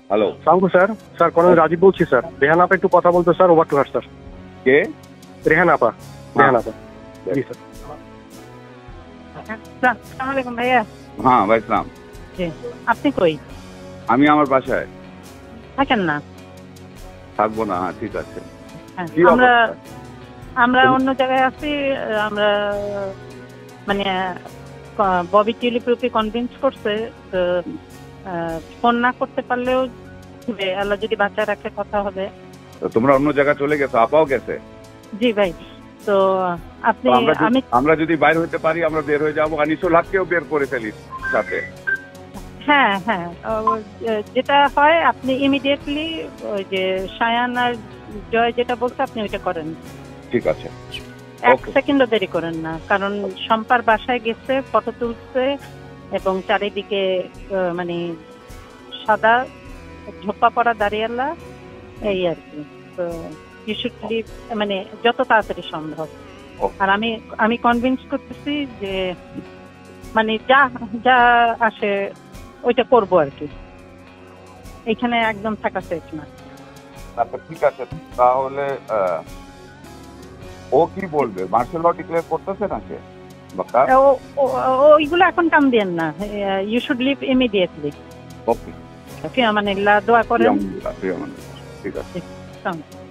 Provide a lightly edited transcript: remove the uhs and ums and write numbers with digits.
Hello, সালামু sir. Sir colonel Rajib বলছি sir. Rehan আপা একটু কথা বলতো sir, over to her sir. কে? রেহান আপা। রেহান আপা, জি স্যার। আসসালামু আলাইকুম ভাইয়া। হ্যাঁ ভাই সালাম। জি, আপনি কই আমি আমার বাসায় থাকেন না? থাকবো না। হ্যাঁ ঠিক আছে। হ্যাঁ, কি আমরা অবস্থা? আমরা অন্য জায়গায় আছি। আমরা মানে ববি টিউলিপকে কনভিন্স করছে তো ফোন না করতে পারলেও আল্লাহ যদি বাঁচায় রাখে কথা হবে। তো তোমরা অন্য জায়গায় চলে গেছো, আপাও গেছে। জি ভাই, তো আপনি তো আমি আমরা যদি বাইর হইতে পারি আমরা বের হয়ে যাবো। আনিসুল হককেও বের করে ফেলি সাথে। হ্যাঁ হ্যাঁ, যেটা হয় আপনি ইমিডিয়েটলি ওই যে সায়ান আর জয় যেটা বলছে আপনি ওইটা করেন। ঠিক আছে, এক Okay. সেকেন্ডও দেরি করেন না, কারণ শম্পার বাসায় গেছে, ফটো তুলছে এবং চারিদিকে মানে সাদা ঝোপা পড়া দাঁড়িয়ালা এই আর কি। তো ইউ শুড লিভ মানে যত তাড়াতাড়ি সম্ভব। Okay. আর আমি কনভিন্স করতেছি যে মানে যা যা আসে ওইটা করবো আর কি। এখানে একদম থাকা সেফ না। আচ্ছা ঠিক আছে, তাহলে ও কি বলবে? মার্শাল ল ডিক্লেয়ার করতেছে না সে? বাক্কা ওইগুলো এখন কাম দিয়েন না। You should leave immediately. Okay, মানে দোয়া করেন। ঠিক আছে। আসসালামু আলাইকুম।